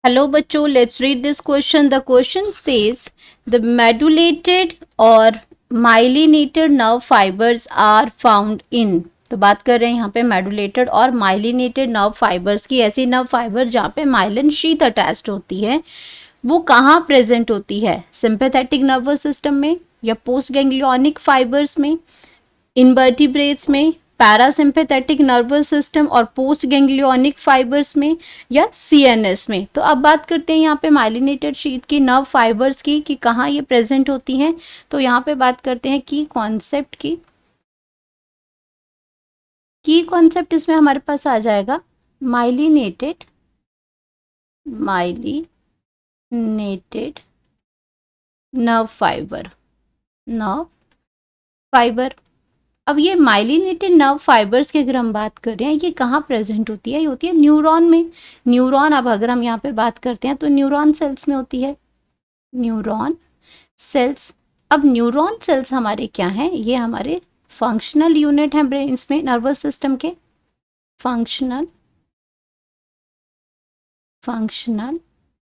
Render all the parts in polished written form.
Hello बच्चों, let's read this question. The question says the medullated or myelinated nerve fibers are found in. तो बात कर रहे हैं यहाँ पे मेडुलेटेड और माइलिनेटेड नर्व फाइबर्स की. ऐसी नर्व फाइबर जहाँ पे माइलिन शीथ अटैच्ड होती है वो कहाँ प्रेजेंट होती है? सिंपैथेटिक नर्वस सिस्टम में या पोस्ट गैंग्लियोनिक फाइबर्स में, इनवर्टिब्रेट्स में, पैरासिम्पैथेटिक नर्वस सिस्टम और पोस्ट गैंग्लियोनिक फाइबर्स में, या सीएनएस में. तो अब बात करते हैं यहाँ पे माइलिनेटेड शीथ की नर्व फाइबर्स की कि कहाँ ये प्रेजेंट होती हैं. तो यहाँ पे बात करते हैं की कॉन्सेप्ट की. की कॉन्सेप्ट इसमें हमारे पास आ जाएगा माइलिनेटेड नर्व फाइबर. अब ये माइलिनेटेड नर्व फाइबर्स की अगर हम बात कर रहे हैं ये कहाँ प्रेजेंट होती है? ये होती है न्यूरॉन में. न्यूरॉन, अब अगर हम यहाँ पे बात करते हैं तो न्यूरॉन सेल्स में होती है. Neuron cells. अब न्यूरॉन सेल्स हमारे क्या हैं? ये हमारे फंक्शनल यूनिट हैं ब्रेन्स में, नर्वस सिस्टम के. Functional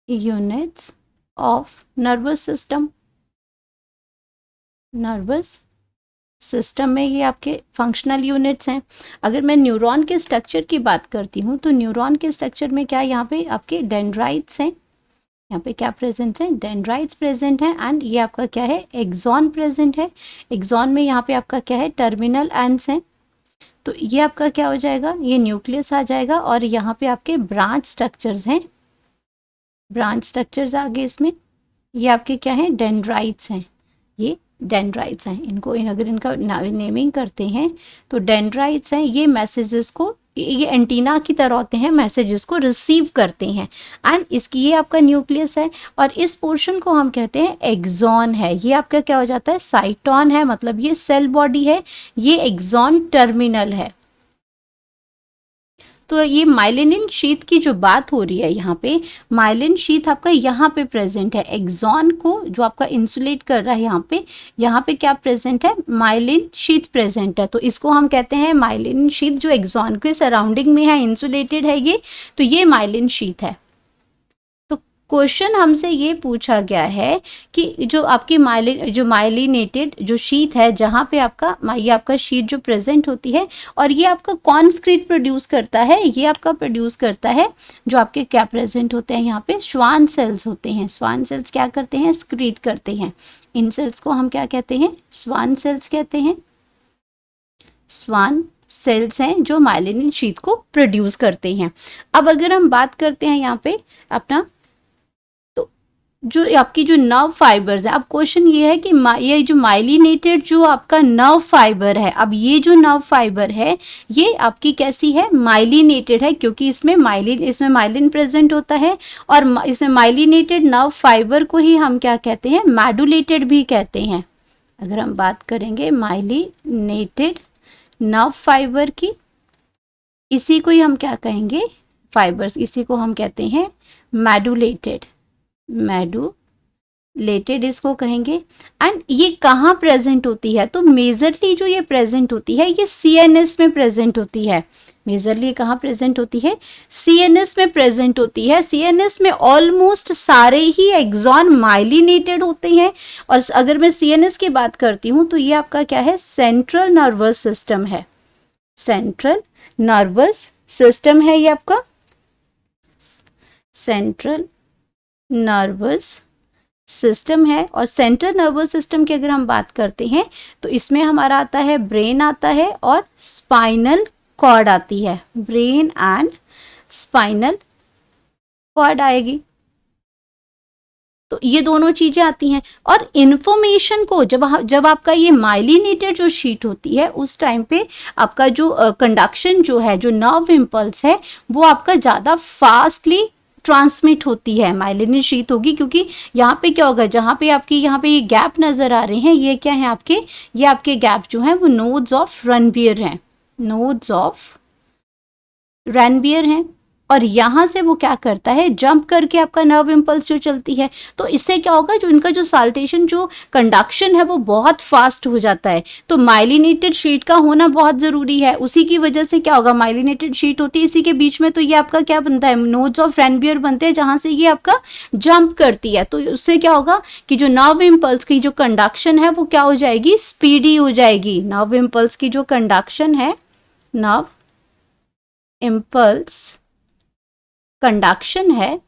units of nervous system में ये आपके फंक्शनल यूनिट्स हैं. अगर मैं न्यूरॉन के स्ट्रक्चर की बात करती हूँ तो न्यूरॉन के स्ट्रक्चर में क्या यहाँ पे आपके डेंड्राइट्स हैं. यहाँ पे क्या प्रेजेंट है? डेंड्राइट्स प्रेजेंट हैं. एंड ये आपका क्या है? एक्सॉन प्रेजेंट है. एक्सॉन में यहाँ पे आपका क्या है? टर्मिनल एंड्स हैं. तो ये आपका क्या हो जाएगा? ये न्यूक्लियस आ जाएगा. और यहाँ पे आपके ब्रांच स्ट्रक्चर्स हैं. ब्रांच स्ट्रक्चर्स आगे इसमें ये आपके क्या हैं? डेंड्राइट्स हैं. ये डेंड्राइट्स हैं. अगर इनका नेमिंग करते हैं तो डेंड्राइट्स हैं. ये मैसेजेस को, ये एंटीना की तरह होते हैं, मैसेजेस को रिसीव करते हैं. एंड इसकी ये आपका न्यूक्लियस है और इस पोर्शन को हम कहते हैं एक्सॉन है. ये आपका क्या हो जाता है? साइटोन है. मतलब ये सेल बॉडी है. ये एक्सॉन टर्मिनल है. तो ये माइलिन शीथ की जो बात हो रही है यहाँ पे, माइलिन शीथ आपका यहाँ पे प्रेजेंट है. एक्सॉन को जो आपका इंसुलेट कर रहा है यहाँ पे क्या प्रेजेंट है? माइलिन शीथ प्रेजेंट है. तो इसको हम कहते हैं माइलिन शीथ. जो एक्सॉन के सराउंडिंग में है, इंसुलेटेड है ये, तो ये माइलिन शीथ है. क्वेश्चन हमसे ये पूछा गया है कि जो आपकी माइलिनेटेड जो शीथ है, जहाँ पे ये आपका शीथ जो प्रेजेंट होती है, और ये आपका कौन स्क्रीट प्रोड्यूस करता है? ये आपका प्रोड्यूस करता है जो आपके क्या प्रेजेंट होते हैं यहाँ पे? श्वान सेल्स होते हैं. श्वान सेल्स क्या करते हैं? स्क्रीट करते हैं. इन सेल्स को हम क्या कहते हैं? श्वान सेल्स कहते हैं. श्वान सेल्स हैं जो माइलिन शीथ को प्रोड्यूस करते हैं. अब अगर हम बात करते हैं यहाँ पे अपना, जो आपकी जो नर्व फाइबर्स है, अब क्वेश्चन ये है कि ये जो माइलिनेटेड जो आपका नर्व फाइबर है, अब ये जो नर्व फाइबर है ये आपकी कैसी है? माइलिनेटेड है, क्योंकि इसमें माइलिन प्रेजेंट होता है. और इसमें माइलिनेटेड नर्व फाइबर को ही हम क्या कहते हैं? मेडुलेटेड भी कहते हैं. अगर हम बात करेंगे माइलिनेटेड नर्व फाइबर की, इसी को ही हम क्या कहेंगे? फाइबर्स. इसी को हम कहते हैं मेडुलेटेड इसको कहेंगे. एंड ये कहाँ प्रेजेंट होती है? तो मेजरली जो ये प्रेजेंट होती है ये सीएनएस में प्रेजेंट होती है. मेजरली कहाँ प्रेजेंट होती है? सीएनएस में प्रेजेंट होती है. सीएनएस में ऑलमोस्ट सारे ही एक्सॉन माइलिनेटेड होते हैं. और अगर मैं सीएनएस की बात करती हूँ तो ये आपका क्या है? सेंट्रल नर्वस सिस्टम है. सेंट्रल नर्वस सिस्टम है ये आपका. सेंट्रल नर्वस सिस्टम है. और सेंट्रल नर्वस सिस्टम की अगर हम बात करते हैं तो इसमें हमारा आता है ब्रेन आता है और स्पाइनल कॉर्ड आती है. ब्रेन एंड स्पाइनल कॉर्ड आएगी. तो ये दोनों चीजें आती हैं. और इन्फॉर्मेशन को जब आपका ये माइलिनेटेड जो शीट होती है उस टाइम पे आपका जो कंडक्शन जो है, जो नर्व इम्पल्स है, वो आपका ज़्यादा फास्टली ट्रांसमिट होती है. माइलिनेटेड शीथ होगी क्योंकि यहाँ पे क्या होगा? जहाँ पे आपकी यहाँ पे ये गैप नजर आ रहे हैं, ये क्या है आपके? ये आपके गैप जो हैं वो नोड्स ऑफ रनबियर हैं. नोड्स ऑफ रनबियर हैं. और यहाँ से वो क्या करता है, जंप करके आपका नर्व इम्पल्स जो चलती है, तो इससे क्या होगा, जो इनका जो साल्टेशन जो कंडक्शन है वो बहुत फास्ट हो जाता है। तो माइलिनेटेड शीट का होना बहुत ज़रूरी है। उसी की वजह से क्या होगा, माइलिनेटेड शीट होती है इसी के बीच में, तो ये आपका क्या बनता है, नोड्स ऑफ रेनबियर बनते हैं जहाँ से ये आपका जंप करती है। तो उससे क्या होगा कि जो नर्व इम्पल्स की जो कंडक्शन है वो क्या हो जाएगी, स्पीडी हो जाएगी। नर्व इम्पल्स की जो कंडक्शन है, नर्व इम्पल्स कंडक्शन है,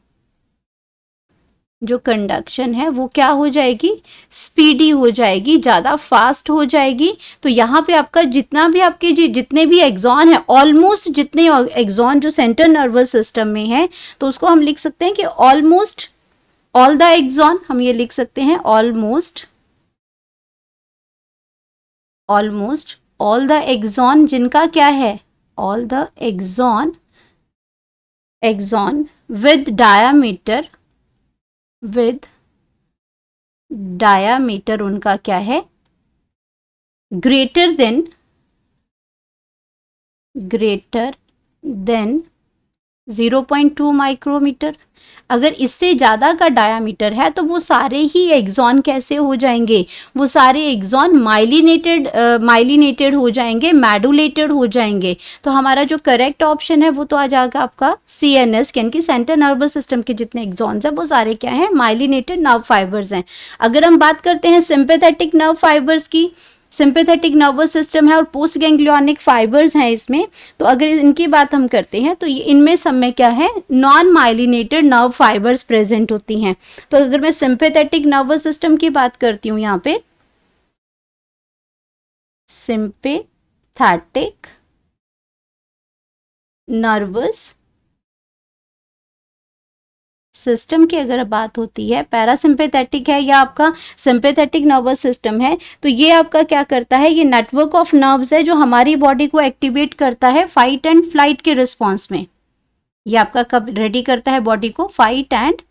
जो कंडक्शन है वो क्या हो जाएगी, स्पीडी हो जाएगी, ज़्यादा फास्ट हो जाएगी। तो यहाँ पे आपका जितना भी आपके जितने भी एक्सॉन है, ऑलमोस्ट जितने एक्सॉन जो सेंट्रल नर्वस सिस्टम में है, तो उसको हम लिख सकते हैं कि ऑलमोस्ट ऑल द एक्सॉन, हम ये लिख सकते हैं ऑलमोस्ट ऑल द एक्सॉन, जिनका क्या है, all the axon with diameter उनका क्या है, ग्रेटर देन 0.2 माइक्रोमीटर। अगर इससे ज़्यादा का डायामीटर है तो वो सारे ही एक्सॉन कैसे हो जाएंगे, वो सारे एक्सॉन माइलिनेटेड हो जाएंगे, मैडुलेटेड हो जाएंगे। तो हमारा जो करेक्ट ऑप्शन है वो तो आ जाएगा आपका CNS, यानी कि सेंट्रल नर्वस सिस्टम के जितने एक्सॉन्स हैं वो सारे क्या हैं, माइलिनेटेड नर्व फाइबर्स हैं। अगर हम बात करते हैं सिंपैथेटिक नर्व फाइबर्स की, सिंपैथेटिक नर्वस सिस्टम है और पोस्ट गैंग्लियोनिक फाइबर्स हैं इसमें, तो अगर इनकी बात हम करते हैं तो इनमें सब में क्या है, non myelinated nerve fibres present होती हैं। तो अगर मैं सिंपैथेटिक नर्वस सिस्टम की बात करती हूँ, यहाँ पे सिंपैथेटिक नर्वस सिस्टम की अगर बात होती है, पैरासिम्पैथेटिक है या आपका सिंपैथेटिक नर्वस सिस्टम है, तो ये आपका क्या करता है, ये नेटवर्क ऑफ नर्व्स है जो हमारी बॉडी को एक्टिवेट करता है फाइट एंड फ्लाइट के रिस्पॉन्स में। ये आपका कब रेडी करता है बॉडी को, फाइट एंड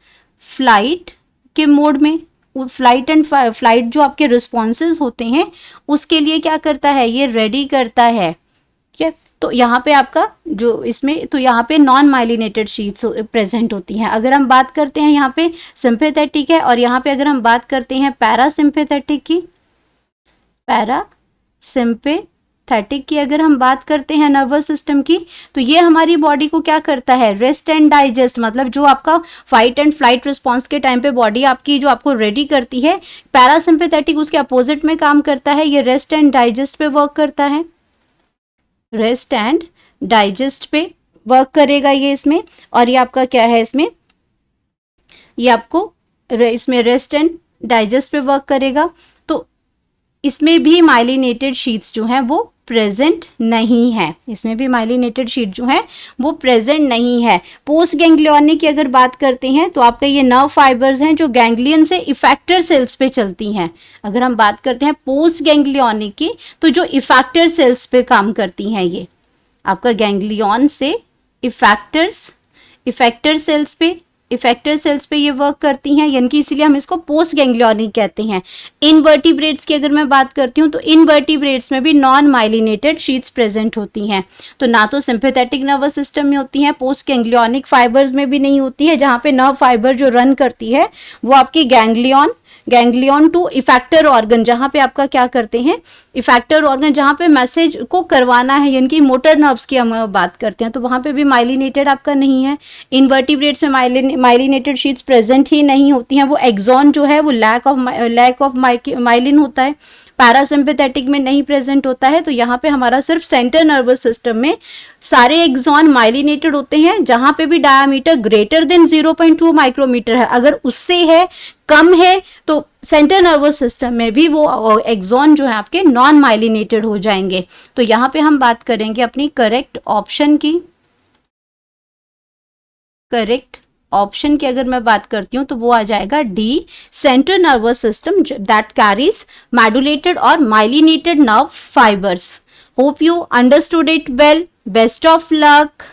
फ्लाइट के मोड में। फ्लाइट एंड फ्लाइट जो आपके रिस्पॉन्सेज होते हैं उसके लिए क्या करता है, ये रेडी करता है। ठीक है, तो यहाँ पे आपका जो इसमें, तो यहाँ पे नॉन माइलिनेटेड शीट्स प्रेजेंट होती हैं। अगर हम बात करते हैं यहाँ पे सिंपैथेटिक है, और यहाँ पे अगर हम बात करते हैं पैरासिम्पैथेटिक की, पैरासिम्पैथेटिक की अगर हम बात करते हैं नर्वस सिस्टम की, तो ये हमारी बॉडी को क्या करता है, रेस्ट एंड डाइजेस्ट, मतलब जो आपका फाइट एंड फ्लाइट रिस्पॉन्स के टाइम पे बॉडी आपकी जो आपको रेडी करती है, पैरासिम्पैथेटिक उसके अपोजिट में काम करता है, ये रेस्ट एंड डाइजेस्ट पे वर्क करता है, रेस्ट एंड डाइजेस्ट पे वर्क करेगा ये इसमें। और ये आपका क्या है, इसमें ये आपको इसमें रेस्ट एंड डाइजेस्ट पे वर्क करेगा। तो इसमें भी माइलिनेटेड शीट्स जो हैं वो प्रेजेंट नहीं है, इसमें भी माइलिनेटेड शीट जो है वो प्रेजेंट नहीं है। पोस्ट गैंग्लियोनिक की अगर बात करते हैं तो आपका ये नर्व फाइबर्स हैं जो गैंग्लियन से इफेक्टर सेल्स पे चलती हैं। अगर हम बात करते हैं पोस्ट गैंग्लियोनिक की, तो जो इफेक्टर सेल्स पे काम करती हैं, ये आपका गैंग्लियन से इफेक्टर सेल्स पे ये वर्क करती हैं, यानी कि इसीलिए हम इसको पोस्ट गैंग्लियोनिक कहते हैं। इनवर्टिब्रेट्स की अगर मैं बात करती हूँ तो इनवर्टिब्रेट्स में भी नॉन माइलिनेटेड शीट्स प्रेजेंट होती हैं। तो ना तो सिंपैथेटिक नर्वस सिस्टम में होती हैं, पोस्ट गैंग्लियोनिक फाइबर्स में भी नहीं होती है, जहाँ पे नर्व फाइबर जो रन करती है वो आपकी गैंग्लियन टू इफेक्टर ऑर्गन, जहाँ पे आपका क्या करते हैं, इफेक्टर ऑर्गन जहाँ पे मैसेज को करवाना है, यानी कि मोटर नर्व्स की हम बात करते हैं, तो वहाँ पे भी माइलिनेटेड आपका नहीं है। इनवर्टिब्रेट्स में माइलिनेटेड शीट्स प्रेजेंट ही नहीं होती हैं, वो एक्सॉन जो है वो लैक ऑफ माइलिन होता है। पैरासिम्पैथेटिक में नहीं प्रेजेंट होता है। तो यहाँ पे हमारा सिर्फ सेंट्रल नर्वस सिस्टम में सारे एक्सॉन माइलिनेटेड होते हैं, जहाँ पे भी डायामीटर ग्रेटर देन 0.2 माइक्रोमीटर है। अगर उससे है कम है तो सेंट्रल नर्वस सिस्टम में भी वो एक्सॉन जो है आपके नॉन माइलिनेटेड हो जाएंगे। तो यहाँ पे हम बात करेंगे अपनी करेक्ट ऑप्शन की। करेक्ट ऑप्शन की अगर मैं बात करती हूँ तो वो आ जाएगा D, central nervous system that carries modulated or myelinated nerve fibres. Hope you understood it well. Best of luck.